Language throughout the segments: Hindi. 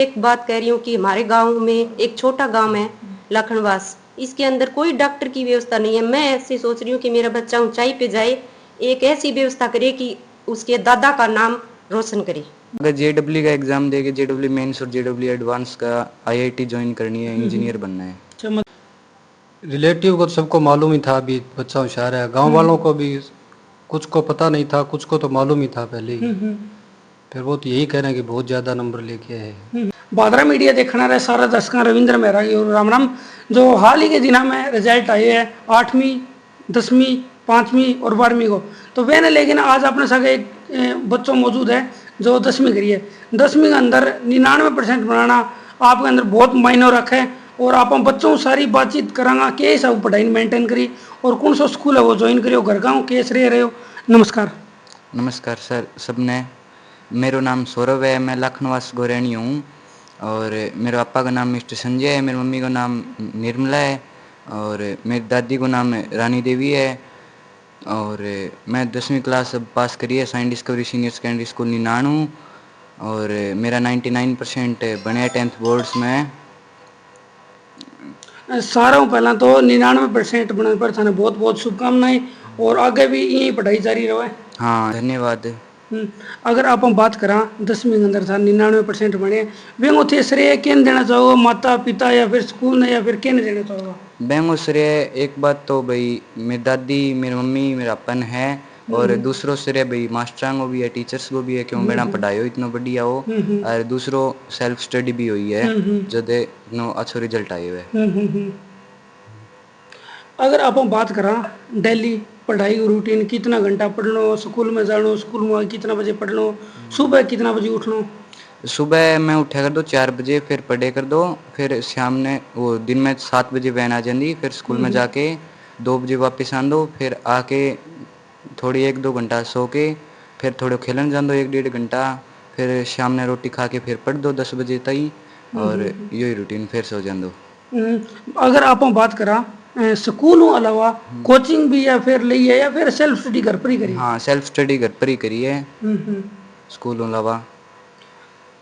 एक बात कह रही हूँ कि हमारे गांव में एक छोटा गांव है लखनवास, इसके अंदर कोई डॉक्टर की व्यवस्था नहीं है। मैं ऐसे सोच रही हूँ कि मेरा बच्चा ऊंचाई पे जाए, एक ऐसी व्यवस्था करे कि उसके दादा का नाम रोशन करे। अगर जेडब्ल्यू का एग्जाम देके जेडब्ल्यू मेंस और जेडब्ल्यू एडवांस का आईआईटी ज्वाइन करनी है, इंजीनियर बनना है। रिलेटिव को तो सबको मालूम ही था अभी बच्चा होशियार है। गांव वालों को भी कुछ को पता नहीं था, कुछ को तो मालूम ही था पहले ही। फिर वो तो यही कह रहे हैं कि बहुत ज्यादा नंबर लेके है। बादरा मीडिया देखना रहे सारा दर्शक रविंद्र मेहरा की और राम राम। जो हाल ही के दिनों में रिजल्ट आए हैं 8वीं 10वीं 5वीं और 12वीं को, तो वे ने लेकिन आज अपने साथ एक बच्चों मौजूद है जो 10वीं करी है। 10वीं के अंदर 99% बनाना आपके अंदर बहुत मायने रखे और आप बच्चों सारी बातचीत करांगा के सब पढ़ाई मेंटेन करी और कौन सा स्कूल है वो ज्वाइन करियो, घर गाँव केस रह रहे हो। नमस्कार। नमस्कार सर सबने। मेरा नाम सौरभ है, मैं लखनवास गोरैनी हूँ और मेरे पापा का नाम मिस्टर संजय है, मेरी मम्मी का नाम निर्मला है और मेरी दादी का नाम रानी देवी है। और मैं 10वीं क्लास अब पास करी है science discovery senior secondary school निनाणु और मेरा 99% बने 10th बोर्ड्स में। सारों पहला तो 99% बनने पर थाने बहुत बहुत शुभकामनाएं और आगे भी यही पढ़ाई जारी रहे। हाँ धन्यवाद। अगर आप हम बात करा 10वीं के अंदर था 99% बने, वे थे श्रेय किन देना चाहोगे, माता पिता या फिर स्कूल ने या फिर किन देना चाहोगे? बैंगो श्रेय एक बात तो भाई मेरी दादी मेरी मम्मी मेरा अपन है और दूसरों श्रेय भाई मास्टरां को भी है, टीचर्स को भी है, क्यों बेड़ा पढ़ाई हो इतना बढ़िया हो और दूसरों सेल्फ स्टडी भी हुई है जब इतना अच्छा रिजल्ट आए हुए। अगर आप हम बात करा डेली पढ़ाई का रूटीन, कितना घंटा पढ़ना, स्कूल में जानो, स्कूल में कितना बजे पढ़ना, सुबह कितना बजे उठना? सुबह मैं उठा कर दो 4 बजे, फिर पढ़े कर दो, फिर शाम ने वो दिन में 7 बजे वैन आ जाती, फिर स्कूल में जाके 2 बजे वापस आ दो, फिर आके थोड़ी 1-2 घंटा सो के फिर थोड़े खेलन जान दो 1-1.5 घंटा, फिर शाम ने रोटी खा के फिर पढ़ दो 10 बजे तक और यही रूटीन फिर सो जान दो। अगर आप हम बात करा स्कूलों अलावा कोचिंग भी या फिर ली है या फिर सेल्फ स्टडी घर पर ही करी? हाँ सेल्फ स्टडी घर पर ही करी है स्कूलों अलावा।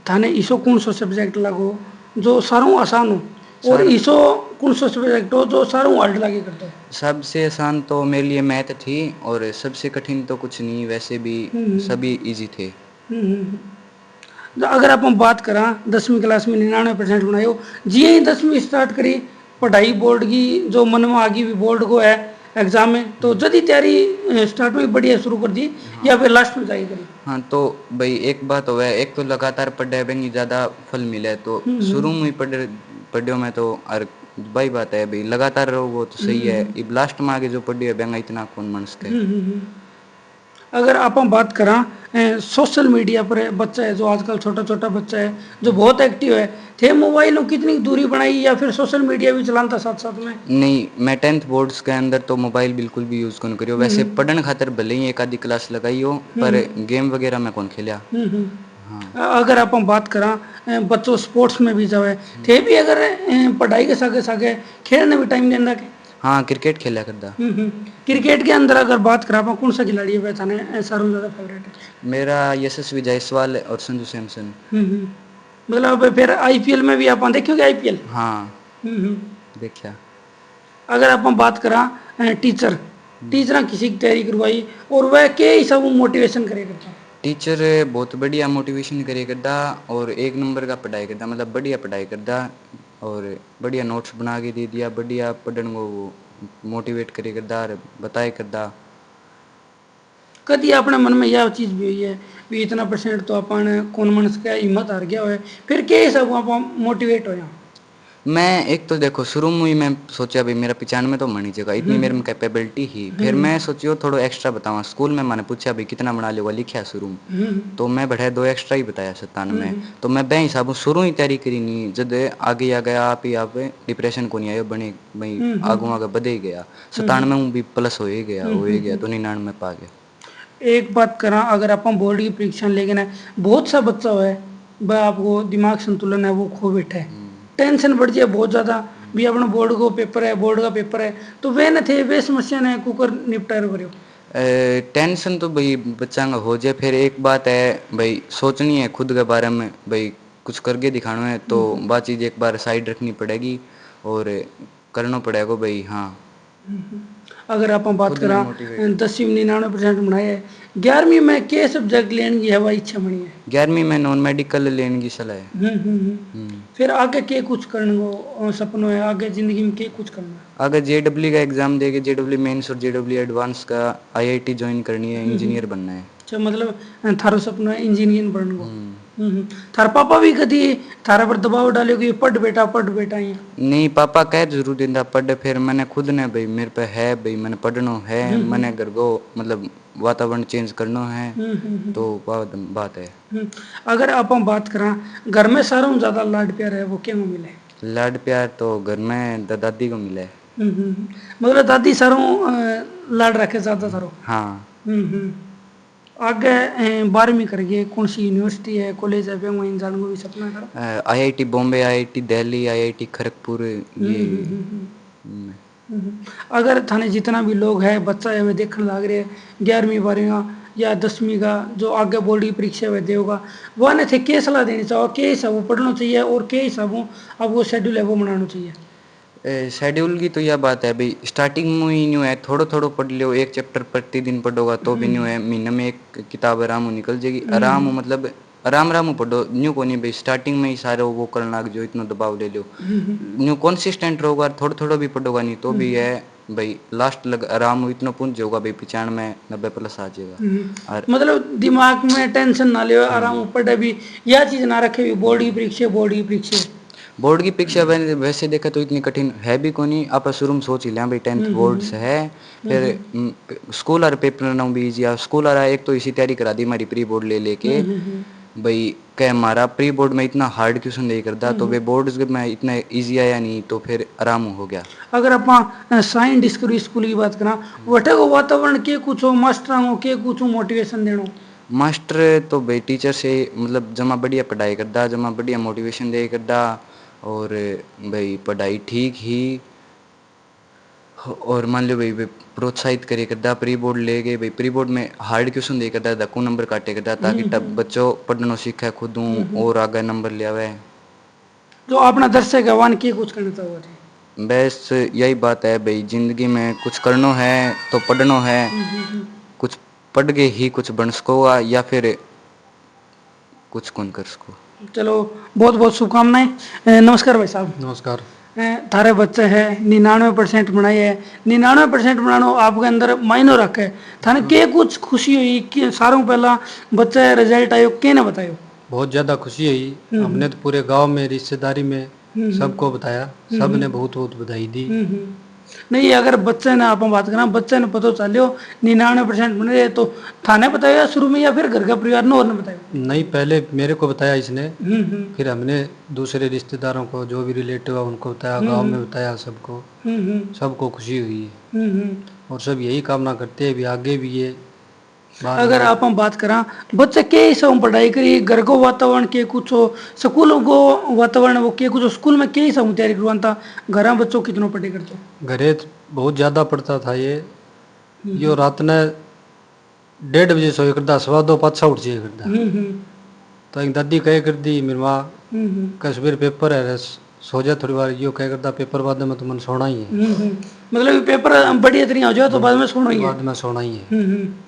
थाने ईसो कौन सा सब्जेक्ट लगो जो सारों आसान हो और ईसो कौन सा सब्जेक्ट हो जो सारों हार्ड लगे करता है? सबसे आसान तो मेरे लिए मैथ थी और सबसे कठिन तो कुछ नहीं, वैसे भी सभी इजी थे। तो अगर आप हम बात करा 10वीं क्लास में 99% बनाए हो, जी ही 10वीं स्टार्ट करी पढ़ाई बोर्ड की जो मन में आ गई भी बोर्ड को है एग्जाम में, तो जल्दी तैयारी स्टार्ट में बढ़िया शुरू कर दी या फिर लास्ट में जाके करी? हाँ तो भाई एक बात हो है, एक तो लगातार पढ़े बेंगी ज़्यादा फल मिले, तो शुरू में ही पढ़े में तो और भाई बात है भाई लगातार रहो वो तो सही है, अब लास्ट में आगे जो पढ़ी है बेंगा इतना कौन मनस के। अगर आप हम बात करा सोशल मीडिया पर बच्चा है जो आजकल छोटा छोटा बच्चा है जो बहुत एक्टिव है, थे मोबाइल कितनी दूरी बनाई या फिर सोशल मीडिया भी चलाता साथ साथ में? नहीं, मैं 10th बोर्ड्स के अंदर तो मोबाइल बिल्कुल भी यूज़ कौन करियो, वैसे पढ़ने खातर भले ही एक आधी क्लास लगाई हो पर गेम वगैरह में कौन खेलिया। अगर आप हम बात करा बच्चों स्पोर्ट्स में भी जावे थे भी अगर पढ़ाई के सागे सागे खेलने भी टाइम देना के? हाँ क्रिकेट खेला करता। क्रिकेट के अंदर अगर बात करा आप कौन सा खिलाड़ी है पहचाने सारों ज्यादा फेवरेट है? मेरा यशस्वी जायसवाल और संजू सैमसन। मतलब फिर आईपीएल में भी आप देखोगे आईपीएल? हाँ देखा। अगर आप बात करा टीचर किसी की तैयारी करवाई और वह के हिसाब मोटिवेशन करे करता? टीचर बहुत बढ़िया मोटिवेशन करे करता और एक नंबर का पढ़ाई करता, मतलब बढ़िया पढ़ाई करता और बढ़िया नोट्स बना के दे दिया, बढ़िया पढ़ने को मोटिवेट करे करता और बताए करता। कभी अपने मन में यह चीज़ भी हुई है भी इतना परसेंट तो अपन कौन मनस का हिम्मत हार गया है, फिर के हिसाब आप मोटिवेट हो? मैं एक तो देखो शुरू में ही मैं सोचा भाई मेरा 95 तो होनी चाहिए, इतनी मेरे में कैपेबिलिटी ही, फिर मैं सोचियो थोड़ा एक्स्ट्रा बताऊँ, स्कूल में मैंने पूछा भाई कितना बना लिया लिखा शुरू में तो मैं बढ़ाया 2 एक्स्ट्रा ही बताया 97, तो मैं बे हिसाब शुरू ही तैयारी करी नहीं, जब आगे आ गया आप ही आप डिप्रेशन को नहीं आयो बने भाई आगू आगे बढ़े ही गया, 97 भी प्लस हो ही गया तो 99 में पा गया। एक बात करा अगर आप बोर्ड की परीक्षा लेकिन बहुत सा बच्चा है वह आपको दिमाग संतुलन है वो खो बैठा है, टेंशन बढ़ जाए बहुत ज़्यादा भी अपना बोर्ड को पेपर है बोर्ड का पेपर है, तो वे न थे वे समस्या ने कुकर निपटार करो? टेंशन तो भाई बच्चा का हो जाए, फिर एक बात है भाई सोचनी है खुद के बारे में भाई कुछ करके दिखाना है तो वह चीज़ एक बार साइड रखनी पड़ेगी और करना पड़ेगा भाई। हाँ, अगर आप बात खुद ने करा मोटिवेट 10वीं में 99% बनाए है, 11वीं में के सब्जेक्ट लेने की हवा इच्छा बनी है? 11वीं में नॉन मेडिकल लेने की सलाह है। हम्म। फिर आगे के कुछ करने को सपनों है, आगे जिंदगी में के कुछ करना है? अगर जेडब्ल्यू का एग्ज़ाम देके जेडब्ल्यू मेंस और जेडब्ल्यू एडवांस का आईआईटी ज्वाइन करनी है, इंजीनियर बनना है। अच्छा, मतलब थारो सपना है इंजीनियर बनने को। हम्म। थारा पापा भी कभी थारा पर दबाव डाले कि पढ़ बेटा ये? नहीं, पापा कह जरूर देंदा पढ़, फिर मैंने खुद ने भाई मेरे पे है भाई मैंने पढ़ना है, मैंने घर को मतलब वातावरण चेंज करना है, तो बात है। अगर आप बात करा घर में सारों ज्यादा लाड प्यार है वो क्या मिले? लाड प्यार तो घर में दादी को मिला है। मतलब दादी सारों लाड रखे ज्यादा थारो? हाँ। आगे 12वीं करके कौन सी यूनिवर्सिटी है, कॉलेज है, वहीं जाने को भी सपना करो? IIT Bombay, IIT Delhi, IIT Kharagpur, ये अगर थाने जितना भी लोग है बच्चा है वे देखने लग रहे हैं 11वीं 12वीं या 10वीं का जो आगे बोर्ड की परीक्षा वे देगा, वह ने थे क्या सलाह देनी चाहिए, के हिसाब वो पढ़ना चाहिए और के हिसाब अब वो शेड्यूल है वो बनाना चाहिए? शेड्यूल की तो यह बात है भाई, स्टार्टिंग में ही न्यू है, थोड़ो थोड़ो पढ़ लो, एक चैप्टर प्रतिदिन पढ़ोगा तो भी न्यू है, महीने में एक किताब आराम हो निकल जाएगी। आराम हो मतलब आराम आराम पढ़ो, न्यू को नहीं भाई स्टार्टिंग में ही सारे वो करना लग जो इतना दबाव ले लो। न्यू कंसिस्टेंट रहोगा, थोड़ा थोड़ा भी पढ़ोगा नहीं तो भी है भाई, लास्ट लग आराम हो इतना पुंज होगा भाई 95 90+ आ जाएगा। और मतलब दिमाग में टेंशन ना ले, आराम पढ़े भी, यह चीज ना रखे भी बोर्ड की परीक्षा बोर्ड की परीक्षा। बोर्ड की परीक्षा वैसे देखा तो इतनी कठिन है भी को नहीं, आप शुरू में सोच ही लें भाई 10th बोर्ड से है, फिर स्कूल और पेपर ना भी इजी, स्कूल और एक तो इसी तैयारी करा दी हमारी प्री बोर्ड ले लेके भाई, कह हमारा प्री बोर्ड में इतना हार्ड क्वेश्चन नहीं करता तो वे बोर्ड में इतना इजी आया नहीं तो फिर आराम हो गया। अगर आप साइंस डिस्कवरी स्कूल की बात करा वटे को वातावरण के कुछ हो, मास्टर हो के कुछ मोटिवेशन देना? मास्टर तो भाई टीचर से मतलब जमा बढ़िया पढ़ाई करदा, जमा बढ़िया मोटिवेशन दे करदा, और भाई पढ़ाई ठीक ही, और मान लो भाई प्रोत्साहित करे करदा, प्री बोर्ड ले गए भाई, प्री बोर्ड में हार्ड क्वेश्चन दे करदा, धक्कू नंबर काटे करदा ताकि तब बच्चों पढ़ना सीखे खुद हूँ और आगे नंबर ले आवे। जो अपना दर्शक है वन के कुछ करना चाहिए? बस यही बात है भाई, जिंदगी में कुछ करना है तो पढ़ना है, कुछ पढ़ के ही कुछ बन सकोगा या फिर कुछ कौन कर सको। चलो बहुत बहुत शुभकामनाएं। नमस्कार भाई साहब। नमस्कार। थारे बच्चे हैं 99% बनाए है, 99% बनानो आपके अंदर मायनो रखे, थाने के कुछ खुशी हुई कि सारों पहला बच्चा रिजल्ट आयो के ने बतायो? बहुत ज़्यादा खुशी हुई, हमने तो पूरे गांव में रिश्तेदारी में सबको बताया, सब ने बहुत बहुत बधाई दी। नहीं, अगर बच्चे ने आप बात करा बच्चे ने पता चलो 99% बन रहे तो थाने बताया शुरू में या फिर घर का परिवार ने और ने बताया? नहीं, पहले मेरे को बताया इसने, फिर हमने दूसरे रिश्तेदारों को जो भी रिलेटिव है उनको बताया, गांव में बताया सबको, सबको खुशी हुई है और सब यही कामना करते हैं भी आगे भी ये अगर आप हम बात करा बच्चे के हिसाब पढ़ाई करी, घर को वातावरण के कुछ हो, स्कूलों को वातावरण वो के कुछ हो, स्कूल में के हिसाब तैयारी करवाना था, घर में बच्चों कितना पढ़े करते? घरे बहुत ज़्यादा पढ़ता था ये रात ने 1:30 बजे सोए करता, सवा 2 पाछा उठ जाए करता। तो एक दादी कहे कर दी मेरी माँ कश्मीर पेपर है सो जा थोड़ी बार, यो कह करता पेपर बाद में तो मन सोना ही है। मतलब पेपर बढ़िया तरीके हो जाए तो बाद में सोना ही है। बाद में सोना ही है।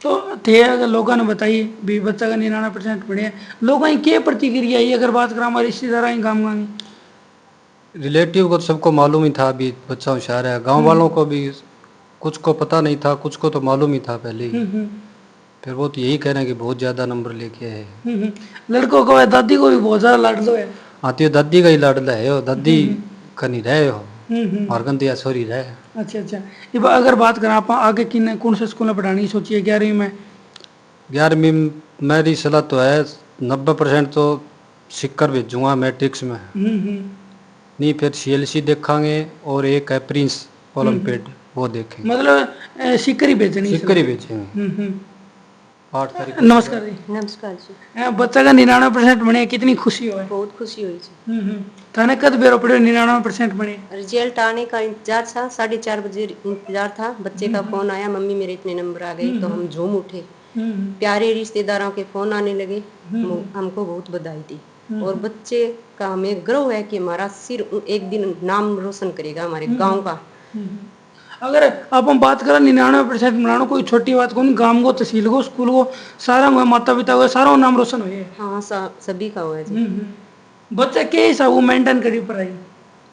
तो थे अगर लोगों ने बताई भी बच्चा का 99% पढ़े, लोगों की क्या प्रतिक्रिया है अगर बात करा हमारे रिश्तेदार काम गाँव रिलेटिव को तो सबको मालूम ही था अभी बच्चा होशियार है, गांव वालों को भी कुछ को पता नहीं था, कुछ को तो मालूम ही था पहले ही, फिर वो तो यही कह रहे हैं कि बहुत ज़्यादा नंबर लेके है। लड़कों को दादी को भी बहुत ज़्यादा लाडलो है? हाँ, तो दादी का ही लाडला है, वो दादी का नहीं रहे हो मारगन तो या सॉरी रहे। अच्छा अच्छा, ये अगर बात करें आप आगे किन कौन से स्कूल में पढ़ाने की सोची है 11वीं में? 11वीं मेरी सलाह तो है 90% तो सिक्कर भेजूंगा मैट्रिक्स में, नहीं फिर CLC देखांगे और एक है प्रिंस ओलंपियड वो देखेंगे। मतलब सिक्कर ही बेचनी? सिक्कर ही बेचेंगे। 8 तारीख। नमस्कार जी। नमस्कार जी। बच्चा का 99% बने कितनी खुशी हो? बहुत खुशी हुई जी। थाने कद बेरो पड़े 99% बने? रिजल्ट आने का इंतजार था, 4:30 बजे इंतजार था, बच्चे का फोन आया मम्मी मेरे इतने नंबर आ गए, तो हम झूम उठे। प्यारे रिश्तेदारों के फोन आने लगे, हमको बहुत बधाई दी। और बच्चे का हमें गर्व है कि हमारा सिर एक दिन नाम रोशन करेगा हमारे गांव का। अगर आप हम बात करें 99% बनाना कोई छोटी बात कौन, गांव को, तहसील को, स्कूल को, सारा हुआ, माता पिता हुआ, सारा नाम रोशन हुए। हाँ सभी का हुआ है जी। बच्चे के हिसाब वो मेंटेन करी पढ़ाई।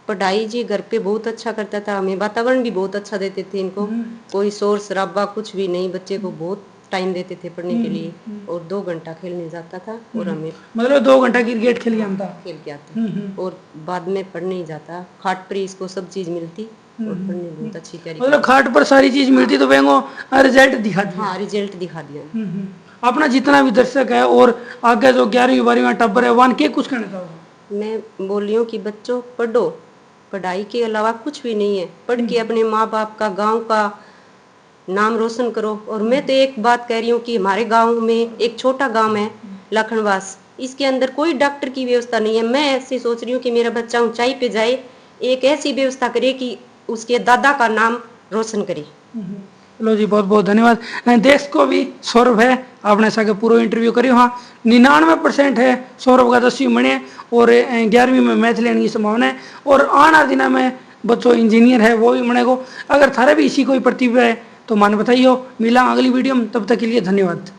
पढ़ाई जी घर पे बहुत अच्छा करता था, हमें वातावरण भी बहुत अच्छा देते थे इनको, कोई शोर शराबा कुछ भी नहीं, बच्चे को बहुत टाइम देते थे पढ़ने के लिए, और 2 घंटा खेलने जाता था और हमें मतलब 2 घंटा क्रिकेट खेल के आता। खेल के आता और बाद में पढ़ने ही जाता। खाट पर ही इसको सब चीज मिलती और पढ़ने बहुत अच्छी तरीके। मतलब खाट पर सारी चीज मिलती तो वेंगो रिजल्ट दिखा दिया। हाँ रिजल्ट दिखा दिया। अपना जितना भी दर्शक है और आगे जो 11वीं 12वीं टब्बर है वन के कुछ कहना चाहोगे? मैं बोल रही हूँ कि बच्चों पढ़ो, पढ़ाई के अलावा कुछ भी नहीं है, पढ़ के अपने माँ बाप का गांव का नाम रोशन करो। और मैं तो एक बात कह रही हूँ कि हमारे गांव में एक छोटा गांव है लखनवास, इसके अंदर कोई डॉक्टर की व्यवस्था नहीं है। मैं ऐसे सोच रही हूँ कि मेरा बच्चा ऊंचाई पे जाए, एक ऐसी व्यवस्था करे कि उसके दादा का नाम रोशन करे। चलो जी, बहुत बहुत धन्यवाद। देश को भी सौरभ है, आपने सके पूरा इंटरव्यू करी। हाँ 99% है सौरभ का 10वीं मणे और 11वीं में मैथ लेने की संभावना है, और आने वाले दिनों में बच्चों इंजीनियर है वो भी मणे को। अगर थारे भी इसी कोई प्रतिभा है तो मान बताइए। मिला अगली वीडियो में, तब तक के लिए धन्यवाद।